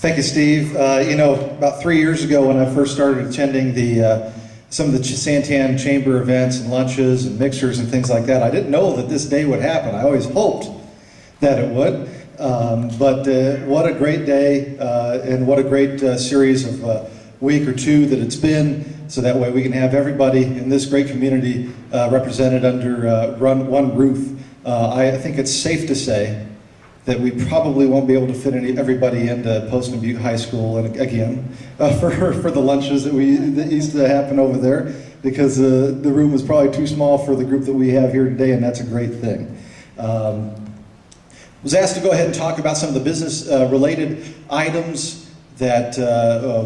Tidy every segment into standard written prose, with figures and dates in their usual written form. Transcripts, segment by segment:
Thank you, Steve. About 3 years ago when I first started attending some of the Santan Chamber events and lunches and mixers and things like that, I didn't know that this day would happen. I always hoped that it would. But what a great day and what a great series of week or two that it's been, so that way we can have everybody in this great community represented under one roof. I think it's safe to say that we probably won't be able to fit everybody into Poston Butte High School and again for the lunches that used to happen over there, because the room is probably too small for the group that we have here today, and that's a great thing. Was asked to go ahead and talk about some of the business related items that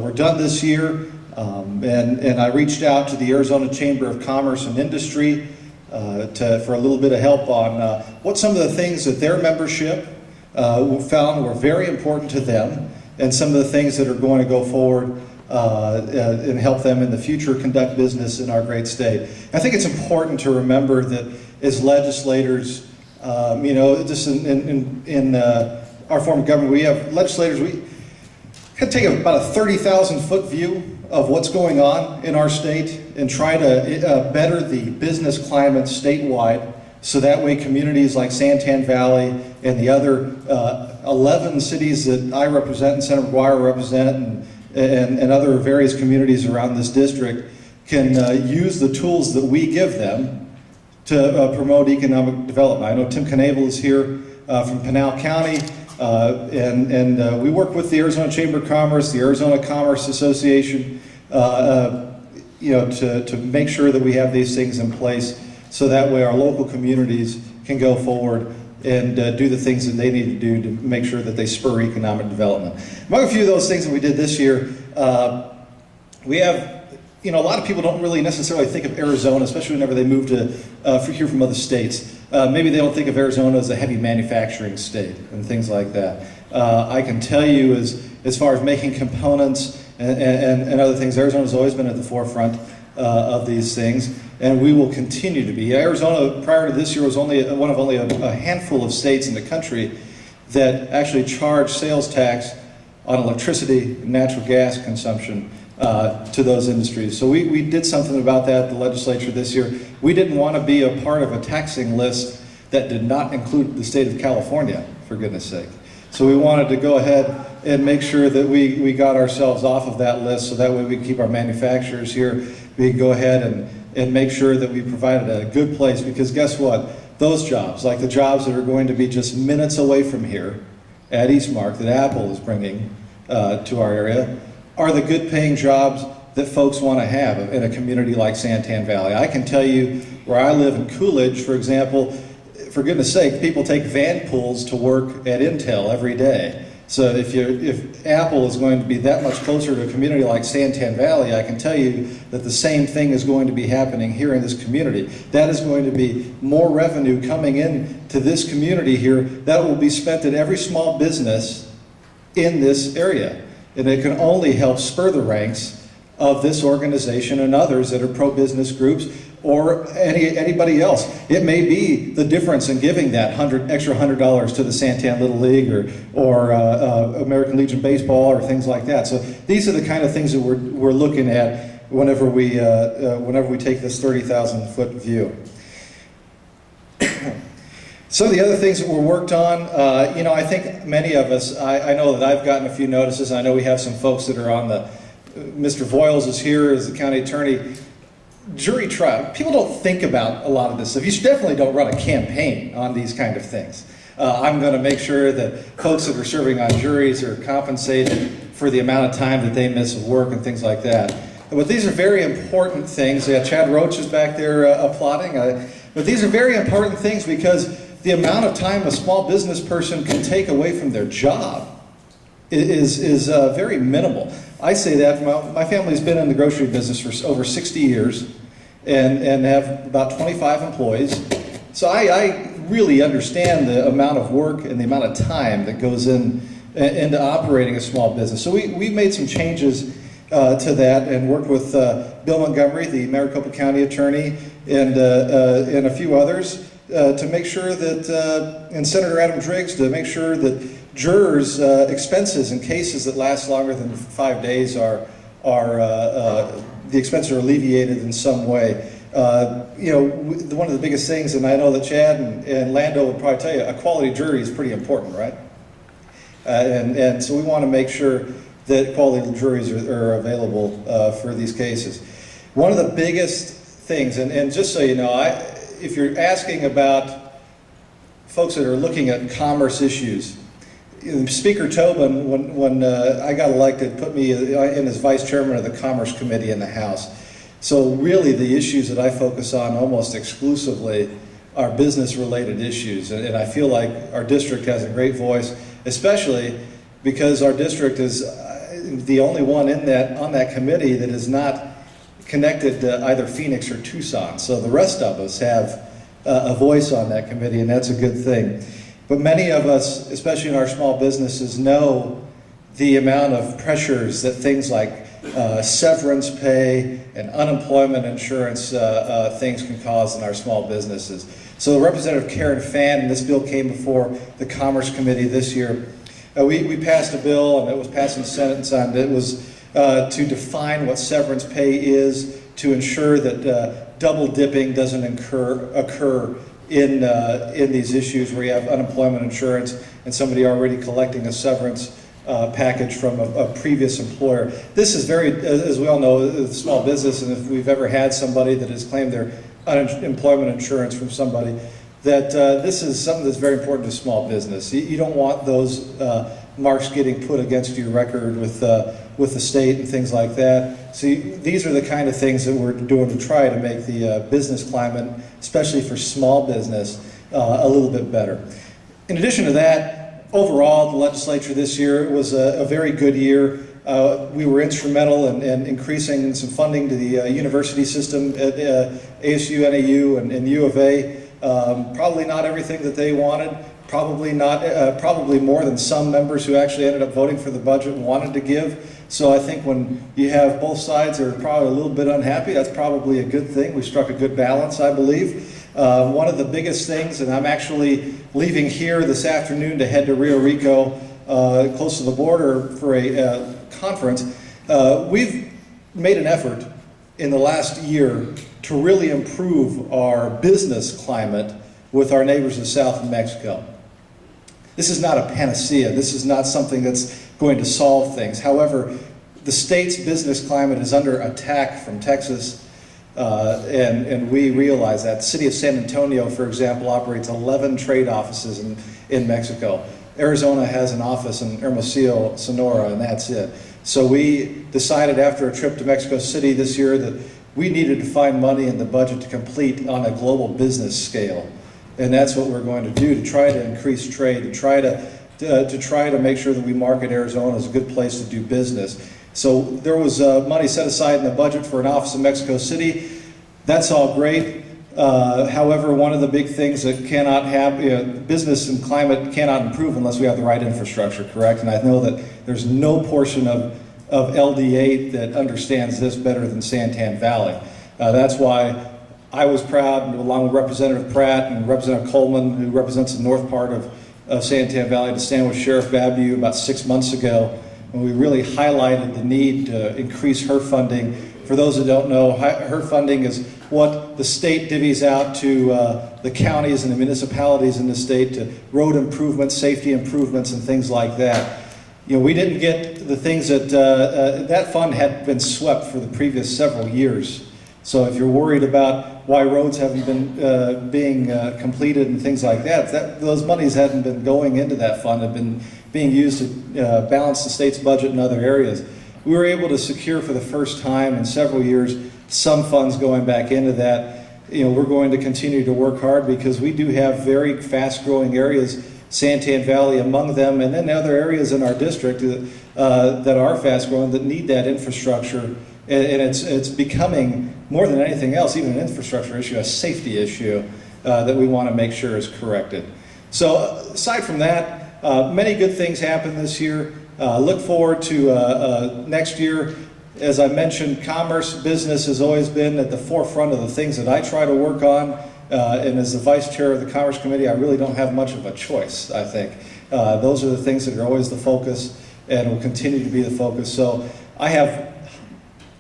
were done this year, and I reached out to the Arizona Chamber of Commerce and Industry for a little bit of help on what some of the things that their membership found were very important to them, and some of the things that are going to go forward and help them in the future conduct business in our great state. I think it's important to remember that as legislators, just in our form of government, we have legislators, we can take about a 30,000 foot view of what's going on in our state and try to better the business climate statewide, so that way communities like Santan Valley and the other 11 cities that I represent and Senator McGuire represent and other various communities around this district can use the tools that we give them to promote economic development. I know Tim Knable is here from Pinal County, and we work with the Arizona Chamber of Commerce, the Arizona Commerce Association, to make sure that we have these things in place, so that way our local communities can go forward and do the things that they need to do to make sure that they spur economic development. Among a few of those things that we did this year, we have, a lot of people don't really necessarily think of Arizona, especially whenever they move to here from other states. Maybe they don't think of Arizona as a heavy manufacturing state and things like that. I can tell you, as far as making components and other things, Arizona's always been at the forefront of these things, and we will continue to be. Arizona, prior to this year, was only one of only a handful of states in the country that actually charge sales tax on electricity and natural gas consumption to those industries. So we did something about that at the legislature this year. We didn't want to be a part of a taxing list that did not include the state of California, for goodness sake. So we wanted to go ahead and make sure that we got ourselves off of that list, so that way we can keep our manufacturers here. We can go ahead and make sure that we provided a good place, because guess what? Those jobs, like the jobs that are going to be just minutes away from here at Eastmark that Apple is bringing to our area, are the good paying jobs that folks want to have in a community like Santan Valley. I can tell you, where I live in Coolidge, for example, for goodness sake, people take van pools to work at Intel every day. So if Apple is going to be that much closer to a community like Santan Valley, I can tell you that the same thing is going to be happening here in this community. That is going to be more revenue coming in to this community here that will be spent at every small business in this area. And it can only help spur the ranks of this organization and others that are pro-business groups, or anybody else. It may be the difference in giving that extra $100 to the Santan Little League or American Legion Baseball or things like that. So these are the kind of things that we're looking at whenever we take this 30,000 foot view. Some of the other things that were worked on, I think many of us, I know that I've gotten a few notices. I know we have some folks that are on Mr. Voiles is here as the county attorney. Jury trial. People don't think about a lot of this stuff. You definitely don't run a campaign on these kind of things. I'm going to make sure that folks that are serving on juries are compensated for the amount of time that they miss of work and things like that. But these are very important things. Chad Roach is back there applauding. But these are very important things, because the amount of time a small business person can take away from their job is very minimal. I say that my family's been in the grocery business for over 60 years and have about 25 employees. So I really understand the amount of work and the amount of time that goes into operating a small business. So we've made some changes to that and worked with Bill Montgomery, the Maricopa County attorney, and a few others to make sure that, and Senator Adam Driggs, to make sure that jurors' expenses in cases that last longer than 5 days the expenses are alleviated in some way. One of the biggest things, and I know that Chad and Lando would probably tell you, a quality jury is pretty important, right? And so we want to make sure that quality juries are available for these cases. One of the biggest things, and just so you know, if you're asking about folks that are looking at commerce issues, Speaker Tobin, when I got elected, put me in as vice chairman of the Commerce Committee in the House. So really the issues that I focus on almost exclusively are business-related issues. And I feel like our district has a great voice, especially because our district is the only one on that committee that is not connected to either Phoenix or Tucson. So the rest of us have a voice on that committee, and that's a good thing. But many of us, especially in our small businesses, know the amount of pressures that things like severance pay and unemployment insurance things can cause in our small businesses. So Representative Karen Fan, and this bill came before the Commerce Committee this year. We passed a bill, and it was passed in the Senate and signed. It was to define what severance pay is, to ensure that double dipping doesn't occur in these issues where you have unemployment insurance and somebody already collecting a severance package from a previous employer. This is very, as we all know, a small business, and if we've ever had somebody that has claimed their unemployment insurance from somebody, that this is something that's very important to small business. You don't want those marks getting put against your record with the state and things like that. So these are the kind of things that we're doing to try to make the business climate, especially for small business, a little bit better. In addition to that, overall, the legislature this year was a very good year. We were instrumental in increasing some funding to the university system at ASU, NAU, and U of A. Probably not everything that they wanted. Probably more than some members who actually ended up voting for the budget wanted to give. So I think when you have both sides are probably a little bit unhappy, that's probably a good thing. We struck a good balance, I believe. One of the biggest things, and I'm actually leaving here this afternoon to head to Rio Rico, close to the border for a conference. We've made an effort in the last year to really improve our business climate with our neighbors in South of Mexico. This is not a panacea. This is not something that's going to solve things. However, the state's business climate is under attack from Texas, and we realize that. The city of San Antonio, for example, operates 11 trade offices in Mexico. Arizona has an office in Hermosillo, Sonora, and that's it. So we decided after a trip to Mexico City this year that we needed to find money in the budget to complete on a global business scale. And that's what we're going to do, to try to increase trade, to try to make sure that we market Arizona as a good place to do business. So there was money set aside in the budget for an office in Mexico City. That's all great. However, one of the big things that cannot happen, business and climate cannot improve unless we have the right infrastructure, correct? And I know that there's no portion of LD8 that understands this better than Santan Valley. That's why I was proud, along with Representative Pratt and Representative Coleman, who represents the north part of Santan Valley, to stand with Sheriff Babu about 6 months ago, when we really highlighted the need to increase her funding. For those that don't know, her funding is what the state divvies out to the counties and the municipalities in the state to road improvements, safety improvements, and things like that. You know, we didn't get the things that that fund had been swept for the previous several years. So if you're worried about why roads haven't been being completed and things like that, those monies hadn't been going into that fund, had been being used to balance the state's budget in other areas. We were able to secure for the first time in several years some funds going back into that. You know, we're going to continue to work hard because we do have very fast-growing areas, Santan Valley among them, and then other areas in our district that are fast-growing that need that infrastructure. And it's becoming, more than anything else, even an infrastructure issue, a safety issue that we want to make sure is corrected. So aside from that, many good things happened this year. Look forward to next year. As I mentioned, commerce, business has always been at the forefront of the things that I try to work on. And as the vice chair of the Commerce Committee, I really don't have much of a choice, I think. Those are the things that are always the focus and will continue to be the focus. So I have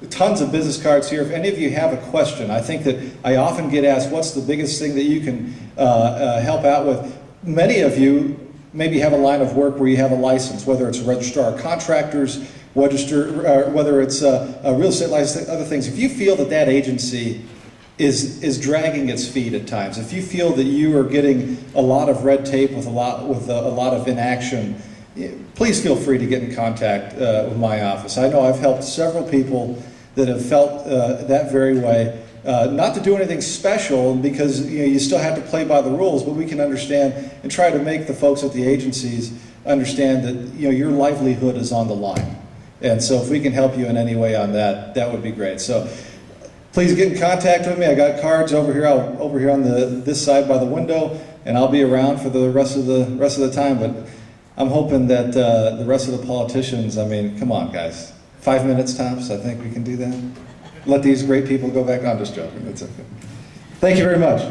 tons of business cards here. If any of you have a question, I think that I often get asked, what's the biggest thing that you can help out with? Many of you maybe have a line of work where you have a license, whether it's a registrar of contractors, whether it's a real estate license, other things. If you feel that that agency is dragging its feet at times, if you feel that you are getting a lot of red tape with a lot of inaction, please feel free to get in contact with my office. I know I've helped several people that have felt that very way. Not to do anything special, because you still have to play by the rules, but we can understand and try to make the folks at the agencies understand that your livelihood is on the line. And so if we can help you in any way on that, that would be great. So please get in contact with me. I got cards over here on this side by the window, and I'll be around for the rest of the time. But I'm hoping that the rest of the politicians, I mean, come on, guys. 5 minutes tops, I think we can do that. Let these great people go back on. Just joking. It's okay. Thank you very much.